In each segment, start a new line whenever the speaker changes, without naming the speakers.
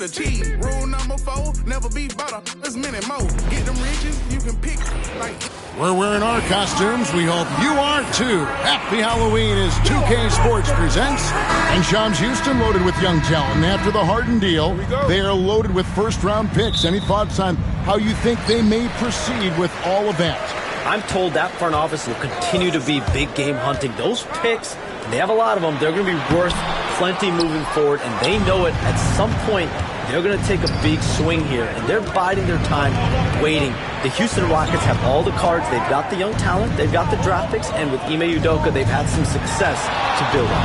The cheese, rule number 4, never be butter, there's many more. Get them riches, you can pick like...
We're wearing our costumes. We hope you are too. Happy Halloween as 2K Sports presents. And Shams Houston loaded with young talent. And after the Harden deal, they are loaded with first-round picks. Any thoughts on how you think they may proceed with all of that?
I'm told that front office will continue to be big game hunting. Those picks, they have a lot of them. They're going to be worth plenty moving forward, and they know it. At some point, they're going to take a big swing here, and they're biding their time, waiting. The Houston Rockets have all the cards. They've got the young talent. They've got the draft picks, and with Ime Udoka, they've had some success to build on.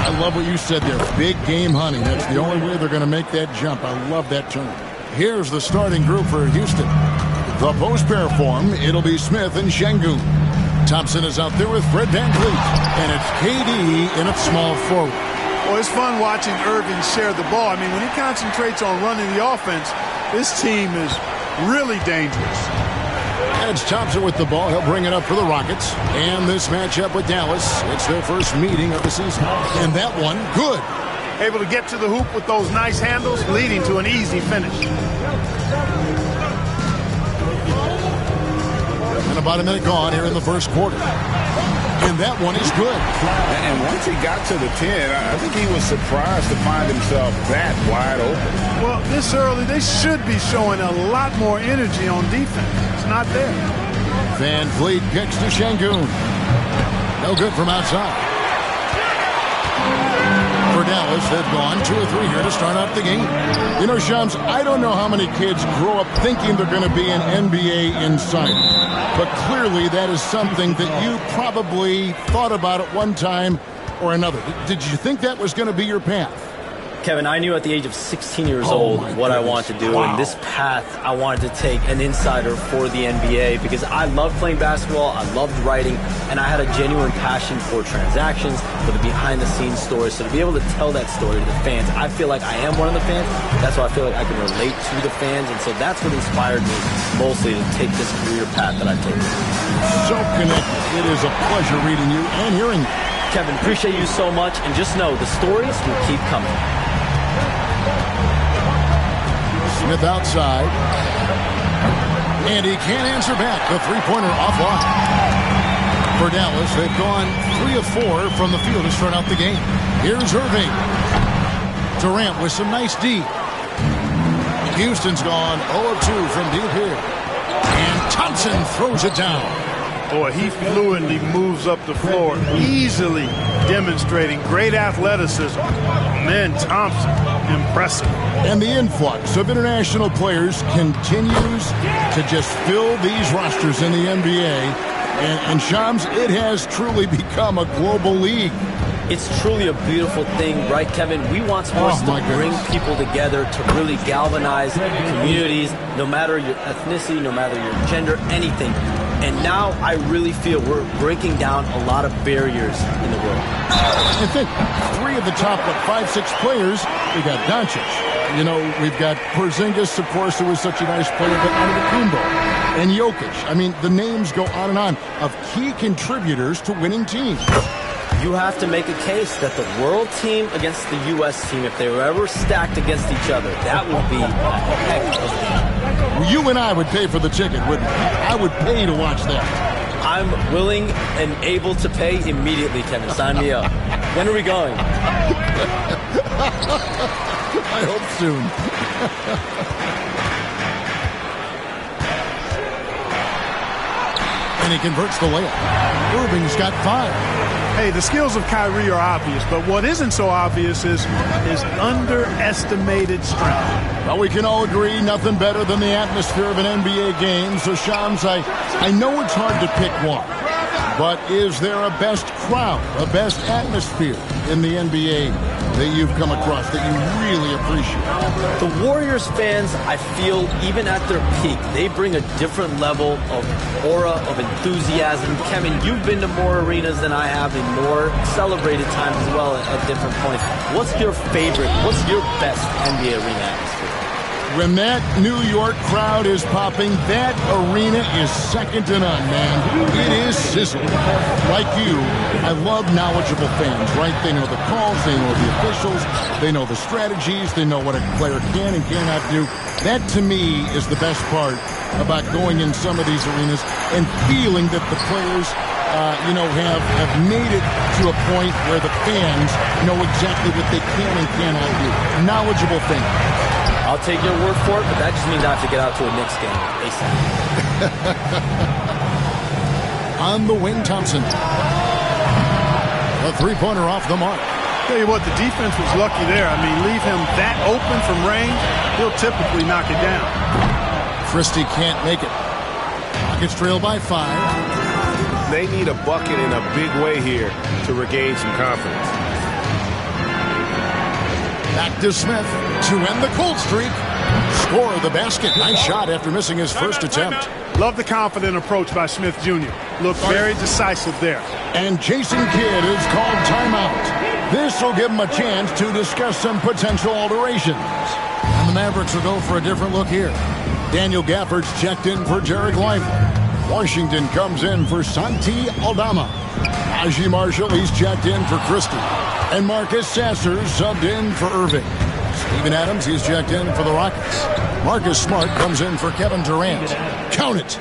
I love what you said there. Big game hunting. That's the only way they're going to make that jump. I love that term. Here's the starting group for Houston. The post-pair form, it'll be Smith and Şengün. Thompson is out there with Fred VanVleet, and it's KD in at small forward.
Well, it's fun watching Irving share the ball. I mean, when he concentrates on running the offense, this team is really dangerous.
It's Thompson with the ball. He'll bring it up for the Rockets. And this matchup with Dallas, it's their first meeting of the season. And that one, good.
Able to get to the hoop with those nice handles, leading to an easy finish.
And about a minute gone here in the first quarter. And that one is good.
And once he got to the 10, I think he was surprised to find himself that wide open.
Well, this early, they should be showing a lot more energy on defense. It's not there.
VanVleet kicks to Şengün. No good from outside. For Dallas, they've gone 2 or 3 here to start out the game. You know, Shams, I don't know how many kids grow up thinking they're going to be an NBA insider. But clearly that is something that you probably thought about at one time or another. Did you think that was going to be your path?
Kevin, I knew at the age of 16 years old what I wanted to do.
Wow.
And this path, I wanted to take an insider for the NBA because I loved playing basketball, I loved writing, and I had a genuine passion for transactions, for the behind-the-scenes stories. So to be able to tell that story to the fans, I feel like I am one of the fans. That's why I feel like I can relate to the fans. And so that's what inspired me mostly to take this career path that I've taken.
So connected. It is a pleasure reading you and hearing you.
Kevin, appreciate you so much. And just know the stories will keep coming.
Smith outside. And he can't answer back. The three-pointer offline. For Dallas, they've gone 3 of 4 from the field to start out the game. Here's Irving. Durant with some nice D. Houston's gone 0 of 2 from deep here. And Thompson throws it down.
Boy, he fluidly moves up the floor, easily demonstrating great athleticism. Man, Thompson, impressive.
And the influx of international players continues to just fill these rosters in the NBA. And Shams, it has truly become a global league.
It's truly a beautiful thing, right, Kevin? We want sports to bring people together, to really galvanize communities, no matter your ethnicity, no matter your gender, anything. And now I really feel we're breaking down a lot of barriers in the world.
I think 3 of the top 5-6 players, we got Doncic. You know, we've got Porzingis, of course, who was such a nice player, but Antetokounmpo and Jokic. I mean, the names go on and on of key contributors to winning teams.
You have to make a case that the world team against the U.S. team, if they were ever stacked against each other, that would be a heck of a game.
You and I would pay for the ticket, wouldn't we? I would pay to watch that.
I'm willing and able to pay immediately, Kevin. Sign me up. When are we going?
I hope soon. And he converts the layup. Irving's got 5.
Hey, the skills of Kyrie are obvious, but what isn't so obvious is his underestimated strength.
Well, we can all agree nothing better than the atmosphere of an NBA game. So, Shams, I know it's hard to pick one, but is there a best crowd, a best atmosphere in the NBA that you've come across that you really appreciate?
The Warriors fans, I feel, even at their peak, they bring a different level of aura, of enthusiasm. Kevin, you've been to more arenas than I have in more celebrated times as well at different points. What's your favorite, what's your best NBA arena atmosphere?
When that New York crowd is popping, that arena is second to none, man. It is sizzling. Like you, I love knowledgeable fans, right? They know the calls, they know the officials, they know the strategies, they know what a player can and cannot do. That, to me, is the best part about going in some of these arenas and feeling that the players have made it to a point where the fans know exactly what they can and cannot do. Knowledgeable fans.
I'll take your word for it, but that just means I have to get out to a Knicks game ASAP.
On the wing, Thompson. A three-pointer off the mark.
Tell you what, the defense was lucky there. I mean, leave him that open from range, he'll typically knock it down.
Christie can't make it. Rockets trail by 5.
They need a bucket in a big way here to regain some confidence.
Back to Smith to end the cold streak. Score the basket. Nice shot after missing his first attempt.
Love the confident approach by Smith Jr. Looked very decisive there.
And Jason Kidd is called timeout. This will give him a chance to discuss some potential alterations. And the Mavericks will go for a different look here. Daniel Gafford's checked in for Jared Lively. Washington comes in for Santi Aldama. Najee Marshall, he's checked in for Christie. And Marcus Sasser subbed in for Irving. Steven Adams, he's checked in for the Rockets. Marcus Smart comes in for Kevin Durant. Count it.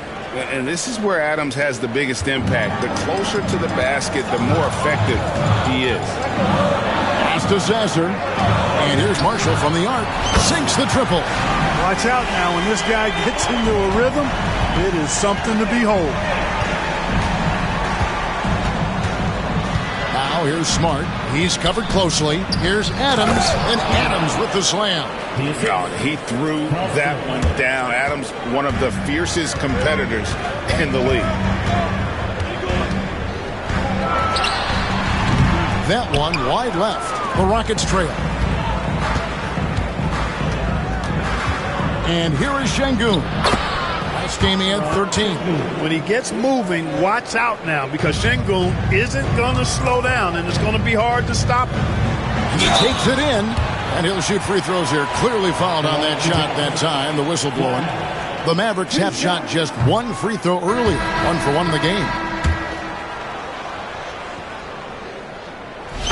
And this is where Adams has the biggest impact. The closer to the basket, the more effective he is.
Pass to Sasser. And here's Marshall from the arc. Sinks the triple.
Watch out now. When this guy gets into a rhythm, it is something to behold.
Now here's Smart. He's covered closely. Here's Adams, and Adams with the slam.
He threw that one down. Adams, one of the fiercest competitors in the league.
That one wide left. The Rockets trail. And here is Şengün. Last game he had 13.
When he gets moving, watch out now, because Şengün isn't going to slow down, and it's going to be hard to stop him.
And he takes it in, and he'll shoot free throws here. Clearly fouled on that shot that time, the whistle blowing. The Mavericks have shot just one free throw earlier, 1 for 1 in the game.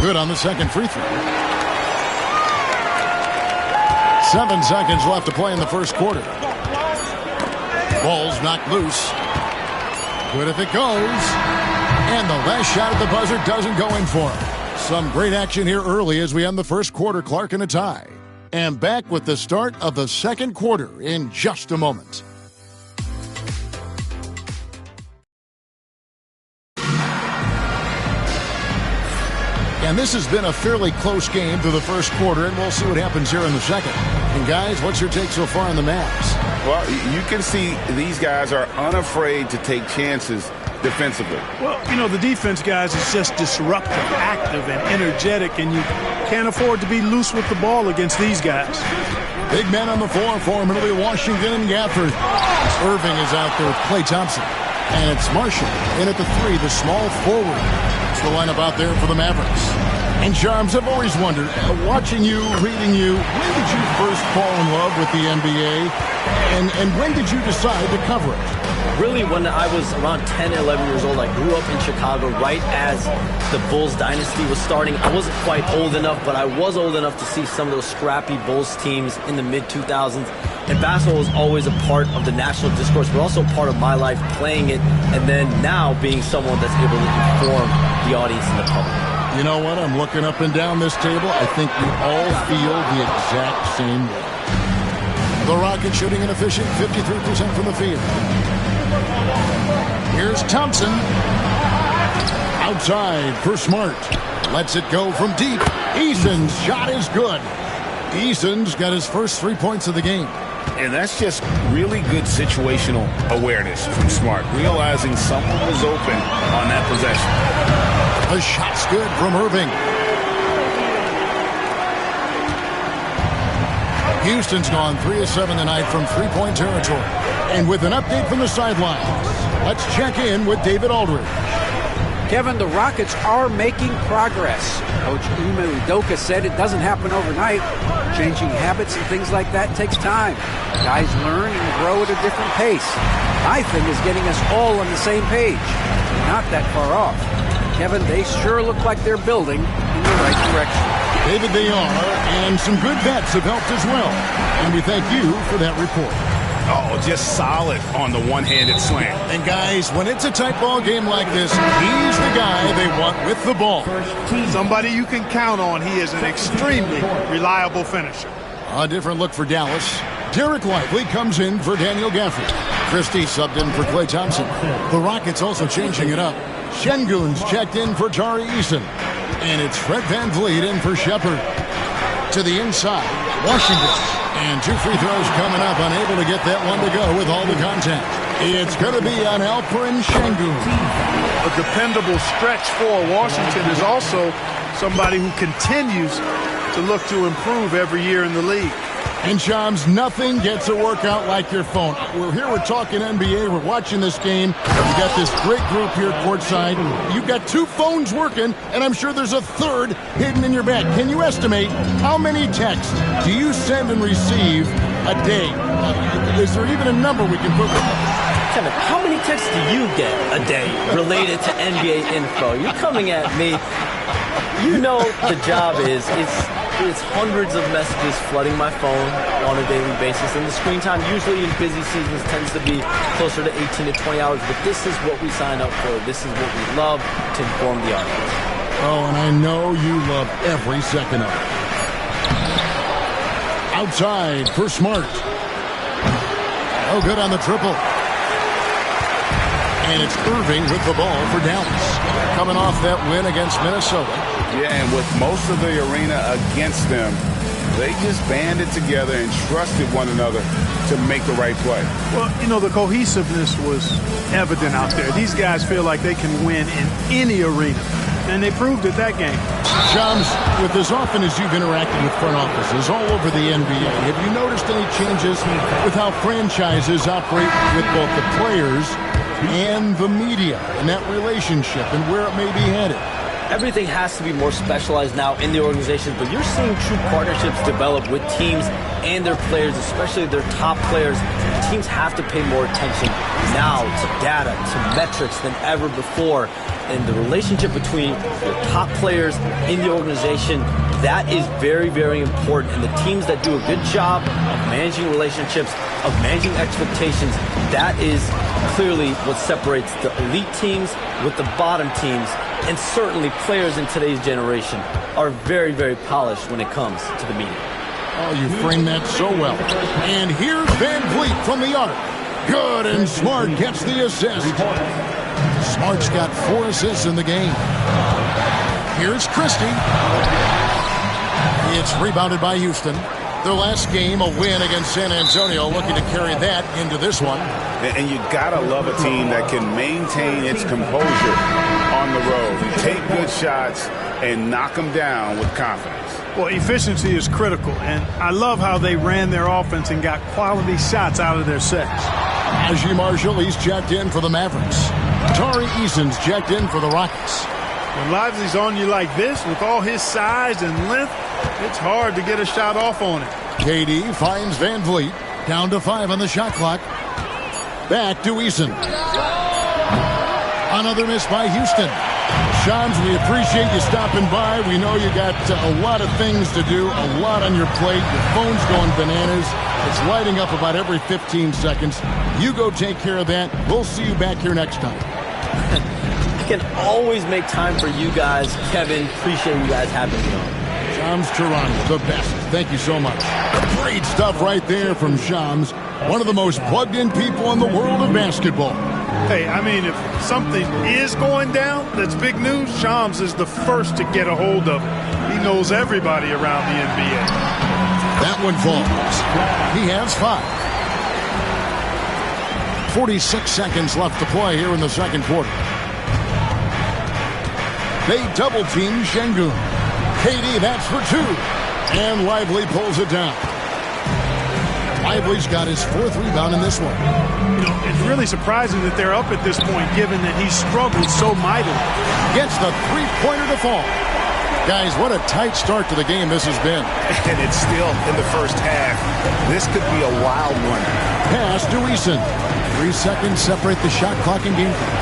Good on the second free throw. 7 seconds left to play in the first quarter. Ball's knocked loose. Good if it goes. And the last shot at the buzzer doesn't go in for him. Some great action here early as we end the first quarter. Clark in a tie. And back with the start of the second quarter in just a moment. And this has been a fairly close game through the first quarter, and we'll see what happens here in the second. And guys, what's your take so far on the Mavs?
Well, you can see these guys are unafraid to take chances defensively.
Well, you know, the defense, guys, is just disruptive, active, and energetic, and you can't afford to be loose with the ball against these guys.
Big man on the floor for him. It'll be Washington and Gafford. Irving is out there with Klay Thompson. And it's Marshall in at the 3, the small forward. It's the lineup out there for the Mavericks. And Charms, I've always wondered, watching you, reading you, when did you first fall in love with the NBA? And when did you decide to cover it?
Really, when I was around 10, 11 years old, I grew up in Chicago right as the Bulls dynasty was starting. I wasn't quite old enough, but I was old enough to see some of those scrappy Bulls teams in the mid-2000s. And basketball was always a part of the national discourse, but also part of my life playing it, and then now being someone that's able to inform the audience and the public.
You know what? I'm looking up and down this table. I think we all feel the exact same way. The Rockets shooting an efficient 53% from the field. Here's Thompson. Outside for Smart. Lets it go from deep. Eason's shot is good. Eason's got his first 3 points of the game.
And that's just really good situational awareness from Smart, realizing someone was open on that possession.
The shot's good from Irving. Houston's gone 3 of 7 tonight from three-point territory. And with an update from the sidelines, let's check in with David Aldridge.
Kevin, the Rockets are making progress. Coach Ime Udoka said it doesn't happen overnight. Changing habits and things like that takes time. Guys learn and grow at a different pace. My thing is getting us all on the same page. We're not that far off. Kevin, they sure look like they're building in the right direction.
David, they are, and some good vets have helped as well. And we thank you for that report.
Oh, just solid on the one-handed slam.
And guys, when it's a tight ball game like this, he's the guy they want with the ball.
Somebody you can count on. He is an extremely reliable finisher.
A different look for Dallas. Derek Lively comes in for Daniel Gafford. Christie subbed in for Klay Thompson. The Rockets also changing it up. Şengün's checked in for Tari Eason. And it's Fred VanVleet in for Shepard. To the inside, Washington. And 2 free throws coming up, unable to get that one to go with all the contact. It's going to be on Alperen Şengün.
A dependable stretch for Washington is also somebody who continues to look to improve every year in the league.
And Shams, nothing gets a workout like your phone. We're talking NBA. We're watching this game. You got this great group here courtside. You've got 2 phones working, and I'm sure there's a third hidden in your bag. Can you estimate how many texts do you send and receive a day? Is there even a number we can put with it?
Kevin, how many texts do you get a day related to NBA info? You're coming at me. You know the job is it's hundreds of messages flooding my phone on a daily basis, and the screen time usually in busy seasons tends to be closer to 18 to 20 hours, but this is what we sign up for. This is what we love to inform the audience.
Oh, and I know you love every second of it. Outside for Smart. Oh, good on the triple. And it's Irving with the ball for Dallas. Coming off that win against Minnesota.
Yeah, and with most of the arena against them, they just banded together and trusted one another to make the right play.
Well, you know, the cohesiveness was evident out there. These guys feel like they can win in any arena, and they proved it that game.
Shams, with as often as you've interacted with front offices all over the NBA, have you noticed any changes with how franchises operate with both the players and the media and that relationship and where it may be headed?
Everything has to be more specialized now in the organizations, but you're seeing true partnerships develop with teams and their players, especially their top players. Teams have to pay more attention now to data, to metrics than ever before. And the relationship between your top players in the organization, that is very, very important. And the teams that do a good job of managing relationships, of managing expectations, that is clearly what separates the elite teams with the bottom teams. And certainly players in today's generation are very, very polished when it comes to the media.
Oh, you framed that so well. And here's VanVleet from the arc. Good, and Smart gets the assist. Smart's got 4 assists in the game. Here's Christie. It's rebounded by Houston. Their last game, a win against San Antonio, looking to carry that into this one.
And you gotta love a team that can maintain its composure on the road, take good shots, and knock them down with confidence.
Well, efficiency is critical, and I love how they ran their offense and got quality shots out of their sets.
Najee Marshall, he's checked in for the Mavericks. Tari Eason's checked in for the Rockets.
When Lively's on you like this, with all his size and length, it's hard to get a shot off on him.
KD finds VanVleet. Down to 5 on the shot clock. Back to Eason. Another miss by Houston. Shams, we appreciate you stopping by. We know you got a lot of things to do, a lot on your plate. Your phone's going bananas. It's lighting up about every 15 seconds. You go take care of that. We'll see you back here next time.
I can always make time for you guys. Kevin, appreciate you guys having me on.
Shams Charania, the best. Thank you so much. Great stuff right there from Shams, one of the most plugged-in people in the world of basketball.
Hey, I mean, if something is going down that's big news, Shams is the first to get a hold of it. He knows everybody around the NBA.
That one falls. He has 5. 46 seconds left to play here in the second quarter. They double-team Şengün. KD, that's for 2. And Lively pulls it down. Lively's got his 4th rebound in this one.
You know, it's really surprising that they're up at this point, given that he struggled so mightily.
Gets the three-pointer to fall. Guys, what a tight start to the game this has been.
And it's still in the first half. This could be a wild one.
Pass to Eason. 3 seconds separate the shot clock and game clock.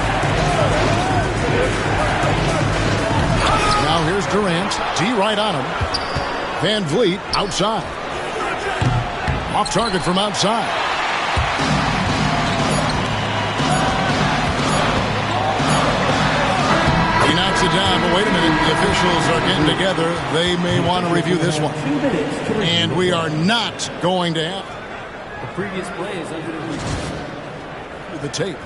Now here's Durant. D right on him. Van Vliet outside. Off target from outside. He knocks it down, but wait a minute. The officials are getting together. They may want to review this one. And we are not going to have
the previous play is under
the tape.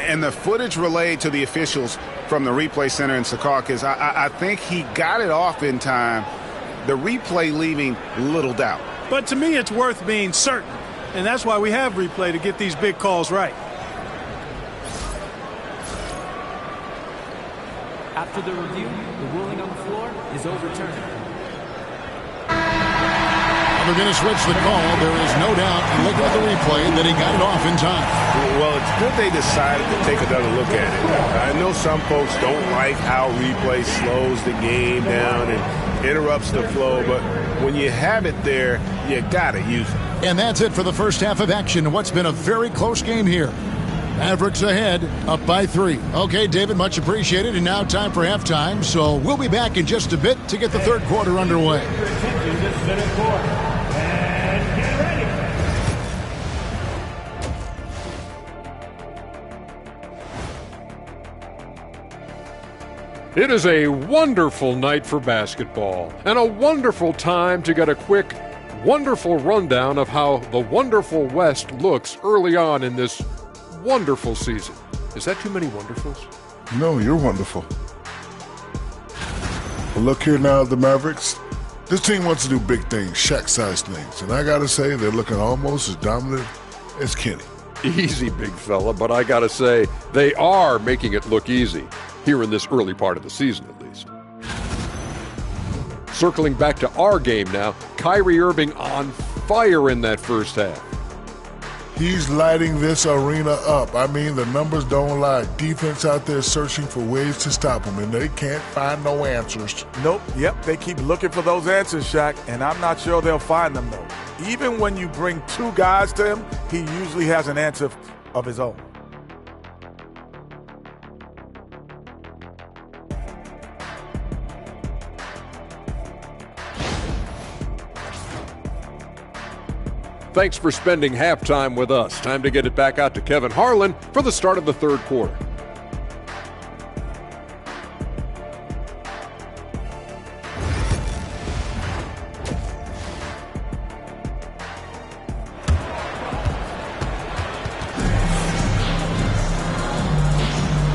And the footage relayed to the officials from the replay center in Secaucus, I think he got it off in time. The replay leaving little doubt.
But to me, it's worth being certain. And that's why we have replay, to get these big calls right.
After the review, the ruling on the floor is overturned.
They're going to switch the call. There is no doubt, looking at the replay, that he got it off in time.
Well, it's good they decided to take another look at it. I know some folks don't like how replay slows the game down and interrupts the flow, but when you have it there, you got to use it.
And that's it for the first half of action. What's been a very close game here. Mavericks ahead, up by 3. Okay, David, much appreciated. And now time for halftime. So we'll be back in just a bit to get the third quarter underway.
It is a wonderful night for basketball and a wonderful time to get a quick, wonderful rundown of how the wonderful West looks early on in this wonderful season. Is that too many wonderfuls?
No, you're wonderful. Well, look here now, the Mavericks. This team wants to do big things, Shaq-sized things. And I got to say, they're looking almost as dominant as Kenny.
Easy, big fella, but I got to say, they are making it look easy. Here in this early part of the season, at least. Circling back to our game now, Kyrie Irving on fire in that first half.
He's lighting this arena up. I mean, the numbers don't lie. Defense out there searching for ways to stop him, and they can't find no answers.
Nope. Yep, they keep looking for those answers, Shaq, and I'm not sure they'll find them, though. Even when you bring 2 guys to him, he usually has an answer of his own.
Thanks for spending halftime with us. Time to get it back out to Kevin Harlan for the start of the third quarter.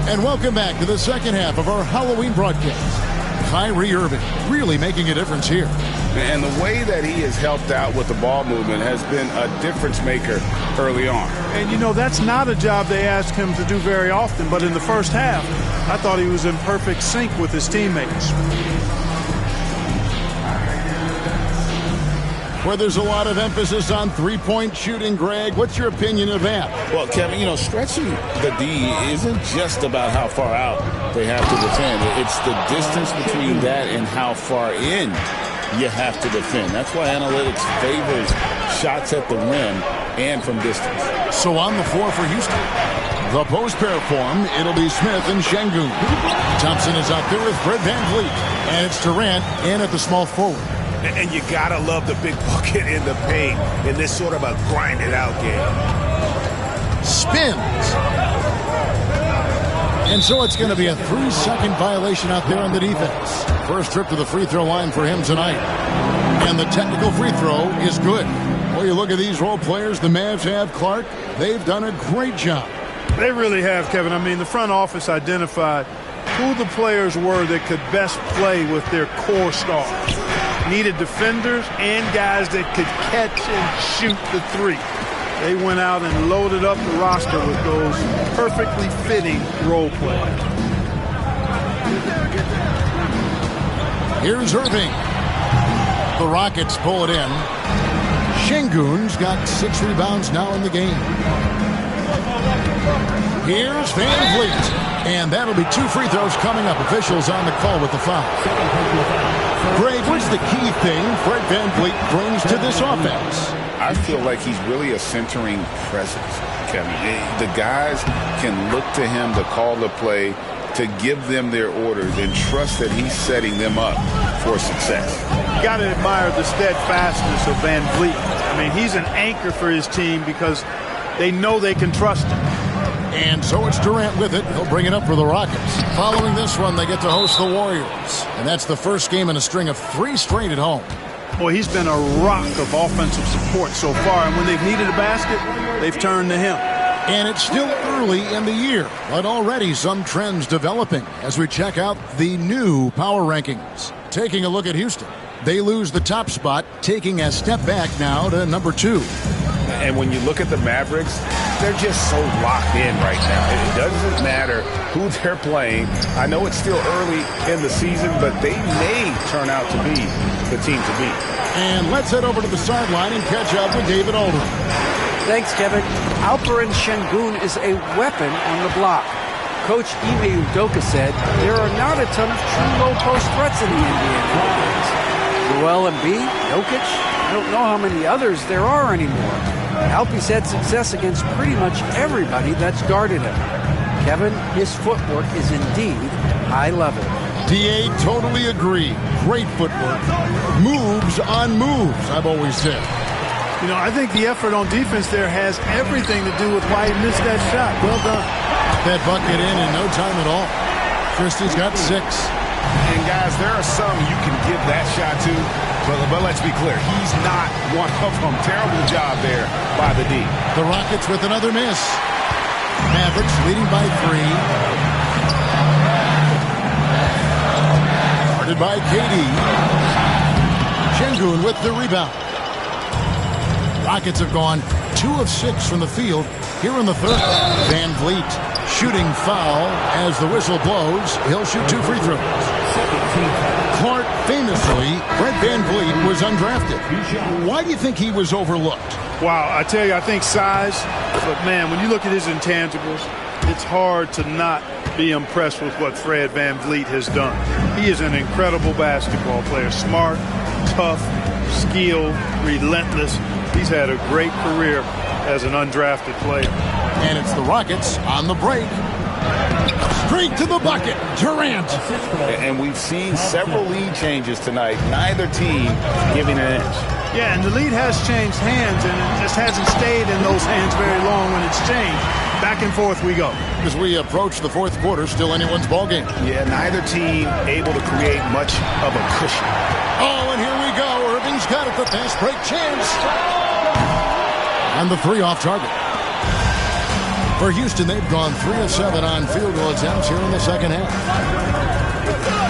And welcome back to the second half of our Halloween broadcast. Kyrie Irving really making a difference here.
And the way that he has helped out with the ball movement has been a difference maker early on.
And, you know, that's not a job they ask him to do very often. But in the first half, I thought he was in perfect sync with his teammates.
Where there's a lot of emphasis on three-point shooting, Greg. What's your opinion of that?
Well, Kevin, you know, stretching the D isn't just about how far out they have to defend. It's the distance between that and how far in you have to defend. That's why analytics favors shots at the rim and from distance.
So on the floor for Houston, the post pair form, it'll be Smith and Şengün. Thompson is out there with Fred VanVleet. And it's Durant in at the small forward.
And you got to love the big bucket in the paint in this sort of a grind-it-out game.
Spins. And so it's going to be a 3-second violation out there on the defense. First trip to the free throw line for him tonight. And the technical free throw is good. Well, you look at these role players the Mavs have, Clark. They've done a great job.
They really have, Kevin. I mean, the front office identified who the players were that could best play with their core stars. Needed defenders and guys that could catch and shoot the three. They went out and loaded up the roster with those perfectly fitting role players. Here's Irving.
The Rockets pull it in. Şengün's got 6 rebounds now in the game. Here's Van Vliet. And that'll be 2 free throws coming up. Officials on the call with the foul. Greg, what's the key thing Fred Van Vliet brings to this offense?
I feel like he's really a centering presence, Kevin. The guys can look to him to call the play, to give them their orders, and trust that he's setting them up for success.
Got to admire the steadfastness of Van Vliet. I mean, he's an anchor for his team because they know they can trust him.
And so it's Durant with it. He'll bring it up for the Rockets. Following this one, they get to host the Warriors. And that's the first game in a string of 3 straight at home.
Boy, he's been a rock of offensive support so far. And when they've needed a basket, they've turned to him.
And it's still early in the year, but already some trends developing as we check out the new power rankings. Taking a look at Houston. They lose the top spot, taking a step back now to number 2.
And when you look at the Mavericks, they're just so locked in right now. It doesn't matter who they're playing. I know it's still early in the season, but they may turn out to be the team to beat.
And let's head over to the sideline and catch up with David Aldridge.
Thanks, Kevin. Alperen Şengün is a weapon on the block. Coach Ime Udoka said there are not a ton of true low-post threats in the NBA nowadays. Joel Embiid, Jokic, I don't know how many others there are anymore. Alpie's had success against pretty much everybody that's guarded him. Kevin, his footwork is indeed high level.
DA, totally agree. Great footwork. Moves on moves, I've always said.
You know, I think the effort on defense there has everything to do with why he missed that shot. Well done.
That bucket in no time at all. Christie's got 6.
And guys, there are some you can give that shot to, but let's be clear, he's not one of them. Terrible job there by the D.
The Rockets with another miss. Mavericks leading by 3. Guarded by KD. Şengün with the rebound. Rockets have gone 2 of 6 from the field here in the third. Van Vliet shooting foul as the whistle blows. He'll shoot 2 free throws. Clark famously, Fred Van Vliet was undrafted. Why do you think he was overlooked?
Wow, I tell you, I think size, but man, when you look at his intangibles, it's hard to not be impressed with what Fred Van Vliet has done. He is an incredible basketball player. Smart, tough, skilled, relentless. He's had a great career as an undrafted player.
And it's the Rockets on the break. Straight to the bucket, Durant.
And we've seen several lead changes tonight. Neither team giving an inch.
Yeah, and the lead has changed hands, and it just hasn't stayed in those hands very long when it's changed. Back and forth we go.
As we approach the fourth quarter, still anyone's ballgame.
Yeah, neither team able to create much of a cushion.
Oh, and here we go. Irving's got it. The fast break chance. And the 3 off target. For Houston, they've gone 3 of 7 on field goal attempts here in the second half.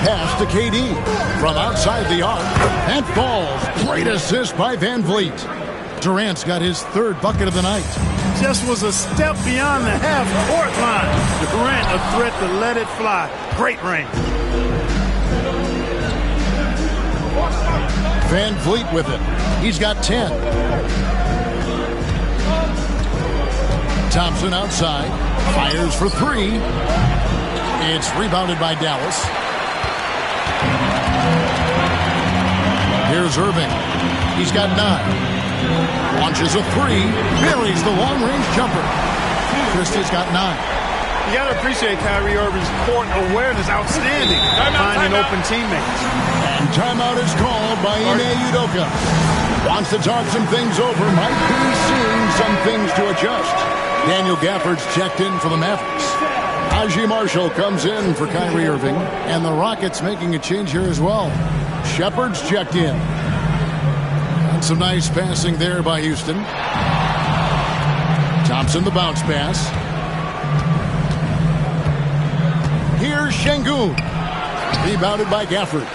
Pass to KD from outside the arc. And falls. Great assist by Van Vliet. Durant's got his 3rd bucket of the night.
Just was a step beyond the half-court line. Durant a threat to let it fly. Great range.
Van Vliet with it. He's got 10. Thompson outside. Fires for 3. It's rebounded by Dallas. Here's Irving. He's got 9. Launches a 3. Buries the long-range jumper. Christie's got 9.
You got to appreciate Kyrie Irving's court awareness. Outstanding. Finding open teammates.
And timeout is called by Ime Udoka. Wants to talk some things over. Might be seeing some things to adjust. Daniel Gafford's checked in for the Mavericks. Najee Marshall comes in for Kyrie Irving. And the Rockets making a change here as well. Shepard's checked in. And some nice passing there by Houston. Thompson the bounce pass. Here's Şengün. Rebounded by Gafford.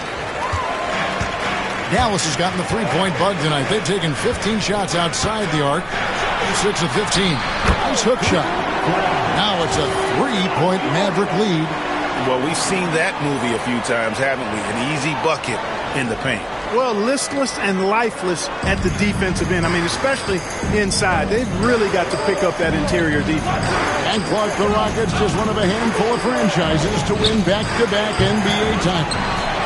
Dallas has gotten the 3-point bug tonight. They've taken 15 shots outside the arc. 6 of 15. Nice hook shot. Now it's a 3-point Maverick lead.
Well, we've seen that movie a few times, haven't we? An easy bucket in the paint.
Well, listless and lifeless at the defensive end. I mean, especially inside. They've really got to pick up that interior defense.
And Clark, the Rockets, just one of a handful of franchises to win back-to-back NBA titles.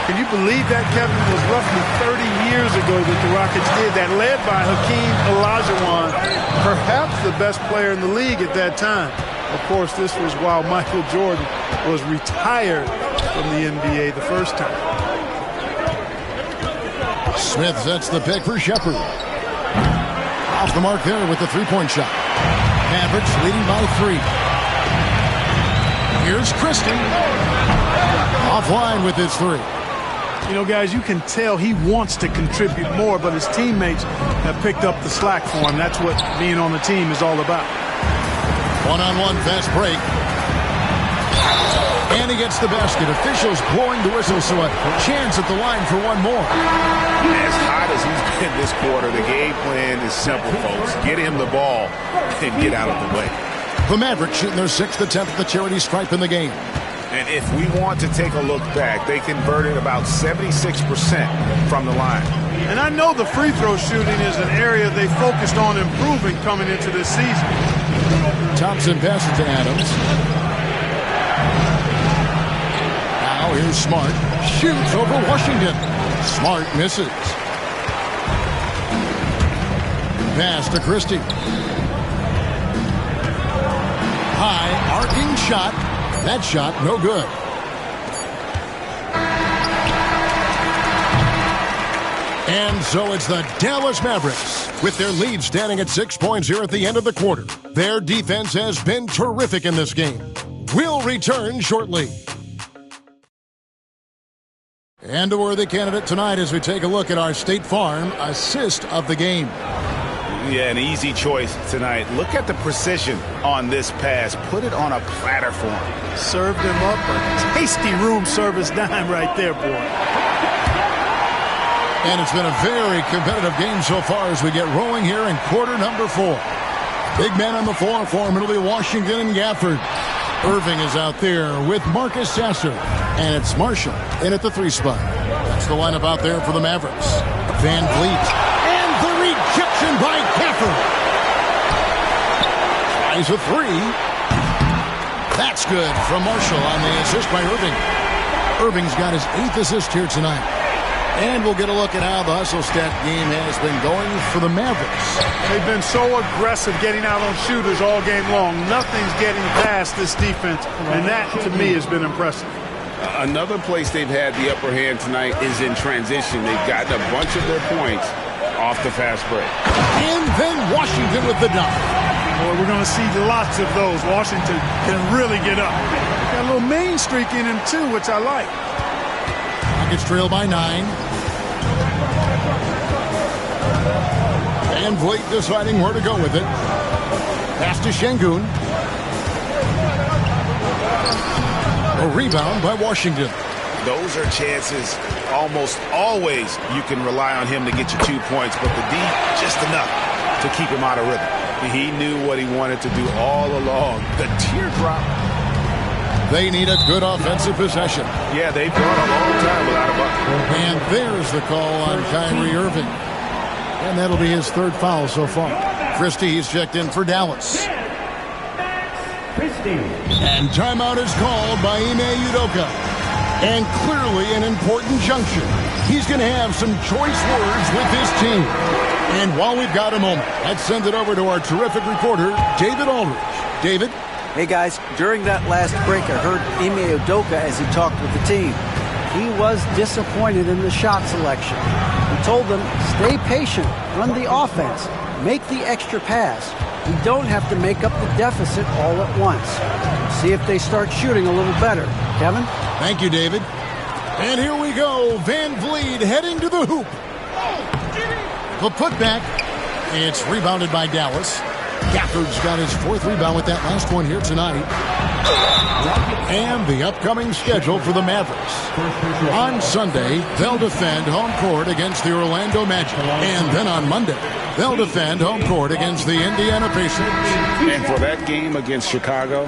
Can you believe that, Kevin? It was roughly 30 years ago that the Rockets did that, led by Hakeem Olajuwon, perhaps the best player in the league at that time. Of course, this was while Michael Jordan was retired from the NBA the first time.
Smith sets the pick for Shepard. Off the mark there with the three-point shot. Mavericks leading by 3. Here's Christie. Offline with his 3.
You know, guys, you can tell he wants to contribute more, but his teammates have picked up the slack for him. That's what being on the team is all about.
One-on-one fast break. And he gets the basket. Officials blowing the whistle, so a chance at the line for one more.
As hot as he's been this quarter, the game plan is simple, folks. Get him the ball and get out of the way.
The Mavericks shooting their 6th attempt at the charity stripe in the game.
And if we want to take a look back, they converted about 76% from the line.
And I know the free throw shooting is an area they focused on improving coming into this season.
Thompson passes to Adams. Now here's Smart. Shoots over Washington. Smart misses. Pass to Christie. High arcing shot. That shot no good. And so it's the Dallas Mavericks with their lead standing at 6 points here at the end of the quarter. Their defense has been terrific in this game. We'll return shortly. And a worthy candidate tonight as we take a look at our State Farm assist of the game.
Yeah, an easy choice tonight. Look at the precision on this pass. Put it on a platter for him.
Served him up a tasty room service dime right there, boy.
And it's been a very competitive game so far as we get rolling here in quarter number 4. Big man on the floor for him. It'll be Washington and Gafford. Irving is out there with Marcus Sasser. And it's Marshall in at the 3 spot. That's the lineup out there for the Mavericks. Van Vliet. And the rejection by Gafford. Tries a 3. That's good from Marshall on the assist by Irving. Irving's got his 8th assist here tonight. And we'll get a look at how the hustle stat game has been going for the Mavericks.
They've been so aggressive getting out on shooters all game long. Nothing's getting past this defense, and that, to me, has been impressive.
Another place they've had the upper hand tonight is in transition. They've gotten a bunch of their points off the fast break.
And then Washington with the dunk.
Boy, we're going to see lots of those. Washington can really get up. Got a little main streak in him, too, which I like.
Rockets trail by 9. Van Vliet deciding where to go with it. Pass to Şengün. A rebound by Washington.
Those are chances almost always you can rely on him to get you 2 points, but the D, just enough to keep him out of rhythm. He knew what he wanted to do all along. The teardrop.
They need a good offensive possession.
Yeah, they've gone a long time without a bucket.
And there's the call on Kyrie Irving. And that'll be his 3rd foul so far. Christie, he's checked in for Dallas. And timeout is called by Ime Udoka. And clearly an important juncture. He's going to have some choice words with his team. And while we've got a moment, let's send it over to our terrific reporter, David Aldridge. David?
Hey, guys, during that last break, I heard Ime Udoka as he talked with the team. He was disappointed in the shot selection. He told them, stay patient, run the offense, make the extra pass. We don't have to make up the deficit all at once. See if they start shooting a little better. Kevin?
Thank you, David. And here we go. Van Vliet heading to the hoop. The putback. It's rebounded by Dallas. Gafford's got his 4th rebound with that last one here tonight. And the upcoming schedule for the Mavericks. On Sunday, they'll defend home court against the Orlando Magic. And then on Monday, they'll defend home court against the Indiana Pacers.
And for that game against Chicago,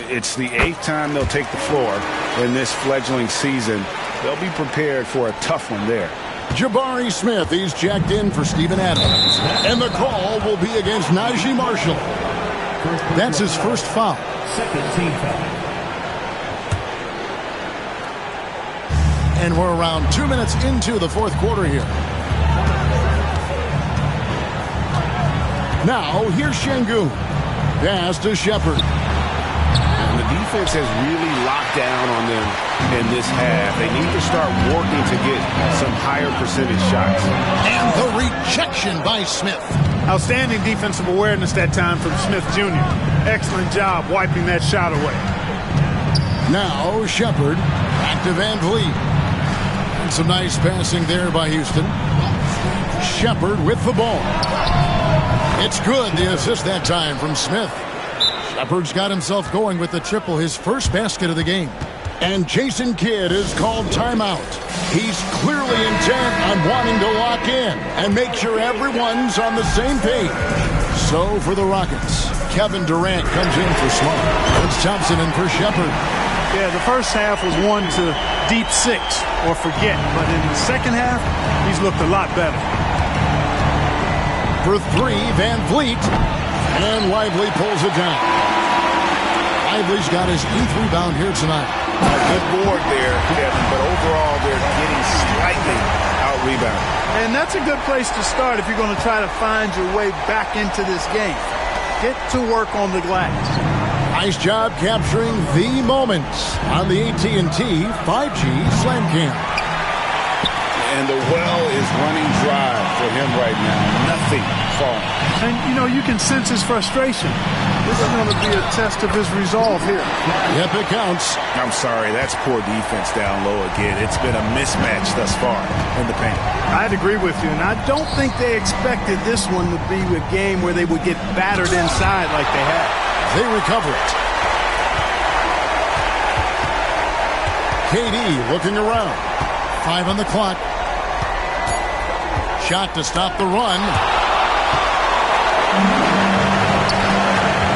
it's the 8th time they'll take the floor in this fledgling season. They'll be prepared for a tough one there.
Jabari Smith, he's checked in for Steven Adams. And the call will be against Najee Marshall. That's his first foul.
Second team foul.
And we're around 2 minutes into the fourth quarter here. Now, here's Şengün. Pass to Shepard.
And the defense has really locked down on them in this half. They need to start working to get some higher percentage shots.
And the rejection by Smith.
Outstanding defensive awareness that time from Smith Jr. Excellent job wiping that shot away.
Now, Shepard. Back to Van Vliet. And some nice passing there by Houston. Shepard with the ball. It's good, the assist that time from Smith. Shepard's got himself going with the triple, his first basket of the game. And Jason Kidd is called timeout. He's clearly intent on wanting to lock in and make sure everyone's on the same page. So for the Rockets, Kevin Durant comes in for Smart. It's Thompson in for Shepard.
Yeah, the first half was 1 to deep 6 or forget. But in the second half, he's looked a lot better.
For 3, Van Vliet. And Lively pulls it down. Lively's got his 8th rebound here tonight.
A good board there, Kevin, but overall they're getting slightly out-rebounded.
And that's a good place to start if you're going to try to find your way back into this game. Get to work on the glass.
Nice job capturing the moments on the AT&T 5G Slam Cam.
And the well is running dry for him right now. Nothing falling.
And, you know, you can sense his frustration. This is going to be a test of his resolve here.
Yep, it counts.
I'm sorry, that's poor defense down low again. It's been a mismatch thus far in the paint.
I'd agree with you, and I don't think they expected this one to be a game where they would get battered inside like they had.
They recover it. KD looking around. 5 on the clock. Shot to stop the run.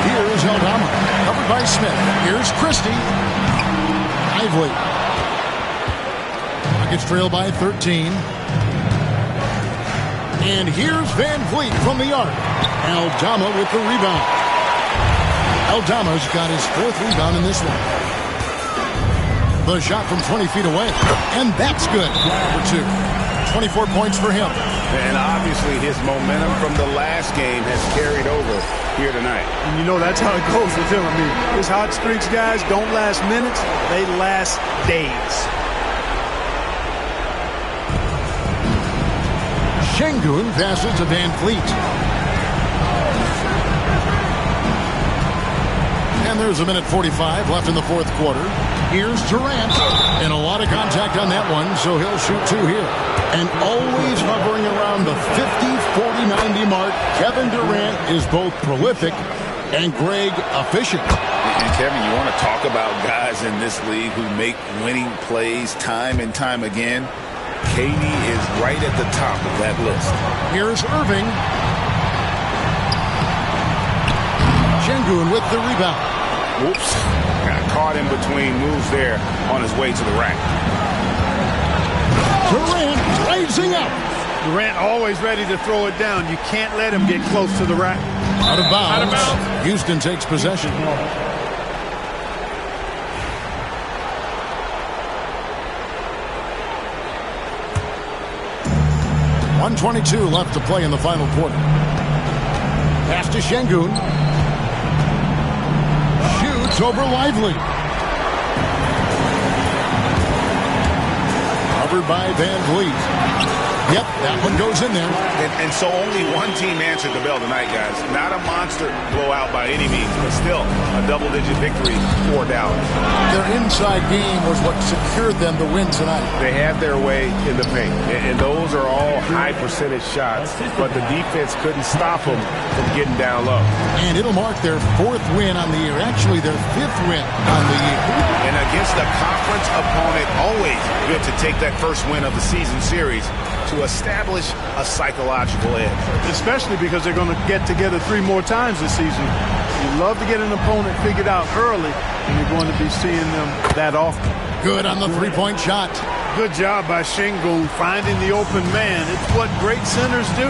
Here's Aldama. Covered by Smith. Here's Christie. Lively. Rockets trail by 13. And here's Van Vliet from the arc. Aldama with the rebound. Aldama's got his 4th rebound in this one. The shot from 20 feet away. And that's good. For 2. 24 points for him.
And obviously his momentum from the last game has carried over here tonight.
And you know that's how it goes with him. I mean, his hot streaks, guys, don't last minutes. They last days.
Şengün passes to Van Vliet. And there's a minute 45 left in the fourth quarter. Here's Durant. And a lot of contact on that one, so he'll shoot 2 here. And always hovering around the 50, 40, 90 mark, Kevin Durant is both prolific and, Greg, efficient.
And Kevin, you want to talk about guys in this league who make winning plays time and time again? KD is right at the top of that list.
Here's Irving. Şengün with the rebound.
Whoops. Got caught in between moves there on his way to the rack.
Durant raising up.
Durant always ready to throw it down. You can't let him get close to the rack.
Out of bounds. Out of bounds. Houston takes possession. 1:22 left to play in the final quarter. Pass to Şengün. Shoots over Lively. Covered by Van Vliet. Yep, that one goes in there.
And so only one team answered the bell tonight, guys. Not a monster blowout by any means, but still a double-digit victory for Dallas.
Their inside game was what secured them the win tonight.
They had their way in the paint, and those are all high-percentage shots, but the defense couldn't stop them from getting down low.
And it'll mark their 4th win on the year, actually their 5th win on the year.
And against a conference opponent, always good to take that first win of the season series to establish a psychological edge.
Especially because they're going to get together 3 more times this season. You love to get an opponent figured out early, and you're going to be seeing them that often.
Good on the 3-point shot.
Good job by Şengün finding the open man. It's what great centers do.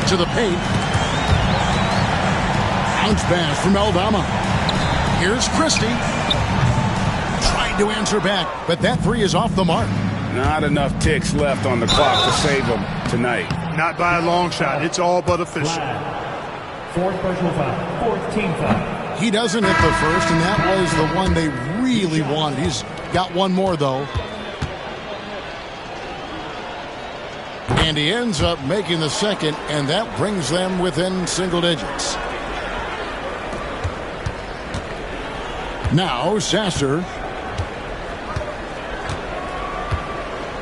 To the paint. Bounce pass from Aldama. Here's Christie. Tried to answer back, but that three is off the mark.
Not enough ticks left on the clock to save them tonight.
Not by a long shot. It's all but official.
Fourth personal foul. Fourth team foul.
He doesn't hit the first, and that was the one they really wanted. He's got one more, though. And he ends up making the second, and that brings them within single digits. Now, Sasser.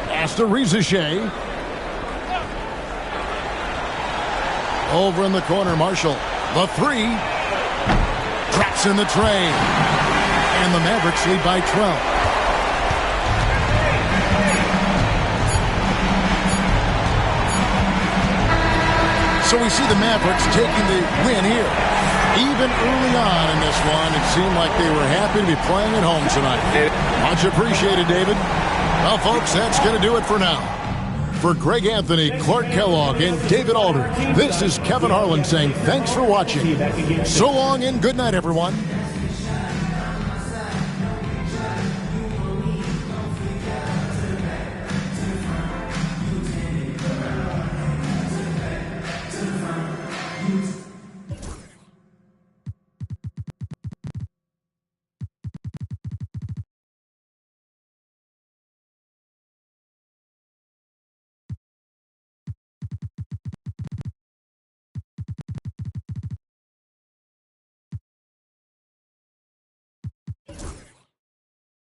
Pass to Rizache. Over in the corner, Marshall. The three. Traps in the tray. And the Mavericks lead by 12. So we see the Mavericks taking the win here. Even early on in this one, it seemed like they were happy to be playing at home tonight. Much appreciated, David. Well, folks, that's going to do it for now. For Greg Anthony, Clark Kellogg, and David Aldridge, this is Kevin Harlan saying thanks for watching. So long and good night, everyone.